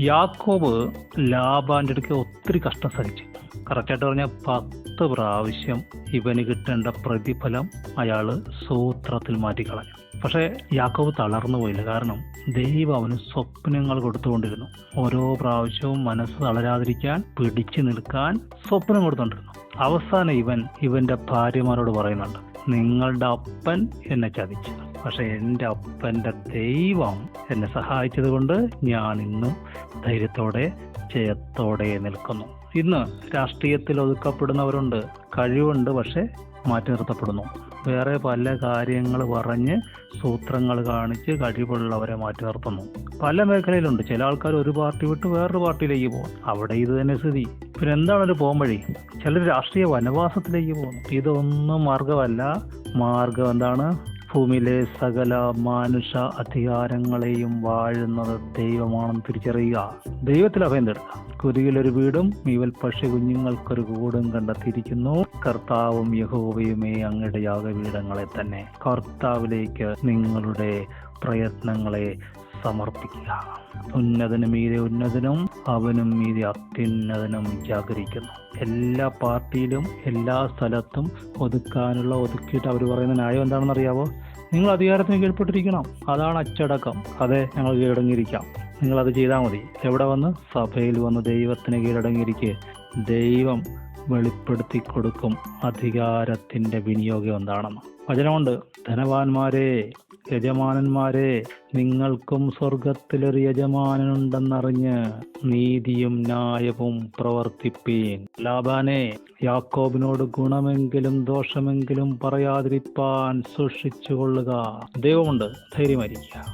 യാക്കോബ് ലാബാന്റെ അടുക്ക് ഒത്തിരി കഷ്ടം സഹിച്ചു. കറക്റ്റായിട്ട് പറഞ്ഞാൽ 10 പ്രാവശ്യം ഇവന് കിട്ടേണ്ട പ്രതിഫലം അയാള് സൂത്രത്തിൽ മാറ്റിക്കളഞ്ഞു. പക്ഷേ യാക്കോബ് തളർന്നു പോയില്ല. കാരണം ദൈവം അവന് സ്വപ്നങ്ങൾ കൊടുത്തുകൊണ്ടിരുന്നു. ഓരോ പ്രാവശ്യവും മനസ്സ് തളരാതിരിക്കാൻ, പിടിച്ചു നിൽക്കാൻ സ്വപ്നം കൊടുത്തുകൊണ്ടിരുന്നു. അവസാനം ഇവന്റെ ഭാര്യമാരോട് പറയുന്നുണ്ട്, നിങ്ങളുടെ അപ്പൻ എന്നെ ചതിച്ചു, പക്ഷെ എൻ്റെ അപ്പൻ്റെ ദൈവം എന്നെ സഹായിച്ചത് കൊണ്ട് ഞാൻ ഇന്നും ധൈര്യത്തോടെ ജയത്തോടെ നിൽക്കുന്നു. ഇന്ന് രാഷ്ട്രീയത്തിൽ ഒതുക്കപ്പെടുന്നവരുണ്ട്, കഴിവുണ്ട്, പക്ഷെ മാറ്റി നിർത്തപ്പെടുന്നു. വേറെ പല കാര്യങ്ങൾ പറഞ്ഞ് സൂത്രങ്ങൾ കാണിച്ച് കഴിവുള്ളവരെ മാറ്റി നിർത്തുന്നു. പല മേഖലയിലുണ്ട്. ചില ആൾക്കാർ ഒരു പാർട്ടി വിട്ട് വേറൊരു പാർട്ടിയിലേക്ക് പോകും. അവിടെ ഇത് തന്നെ സ്ഥിതി. പിന്നെ എന്താണ് ഒരു പോം വഴി? ചിലർ രാഷ്ട്രീയ വനവാസത്തിലേക്ക് പോകുന്നു. ഇതൊന്നും മാർഗമല്ല. മാർഗം എന്താണ്? ഭൂമിയിലെ സകല മാനുഷ അധികാരങ്ങളെയും വാഴുന്നത് ദൈവമാണെന്ന് തിരിച്ചറിയുക. ദൈവത്തിൽ അഭയം തേടുക. കുരികിലൊരു വീടും മീവൽ പക്ഷി കുഞ്ഞുങ്ങൾക്കൊരു കൂടും കണ്ടെത്തിയിരിക്കുന്നു. കർത്താവും യഹോവയുമേ അങ്ങയുടെ യാഗപീഠങ്ങളെ തന്നെ. കർത്താവിലേക്ക് നിങ്ങളുടെ പ്രയത്നങ്ങളെ സമർപ്പിക്കുക. ഉന്നതനും മീതെ ഉന്നതനും അവനും മീതെ അത്യുന്നതനും ജാഗരിക്കുന്നു. എല്ലാ പാർട്ടിയിലും എല്ലാ സ്ഥലത്തും ഒതുക്കിയിട്ട് അവർ പറയുന്ന ന്യായം എന്താണെന്ന് അറിയാവോ? നിങ്ങൾ അധികാരത്തിന് കീഴ്പ്പെട്ടിരിക്കണം, അതാണ് അച്ചടക്കം. അതെ, ഞങ്ങൾ കീഴടങ്ങിയിരിക്കാം, നിങ്ങളത് ചെയ്താൽ മതി. എവിടെ വന്ന്? സഭയിൽ വന്ന് ദൈവത്തിന് കീഴടങ്ങിയിരിക്കുക. ദൈവം വെളിപ്പെടുത്തി കൊടുക്കും അധികാരത്തിന്റെ വിനിയോഗം എന്താണെന്ന്. വചനമുണ്ട്, ധനവാന്മാരെ, യജമാനന്മാരെ, നിങ്ങൾക്കും സ്വർഗത്തിലൊരു യജമാനനുണ്ടെന്നറിഞ്ഞ് നീതിയും ന്യായവും പ്രവർത്തിപ്പീൻ. ലാബാനെ, യാക്കോബിനോട് ഗുണമെങ്കിലും ദോഷമെങ്കിലും പറയാതിരിപ്പാൻ സൂക്ഷിച്ചു കൊള്ളുക. ദൈവമുണ്ട്, ധൈര്യമായിരിക്കുക.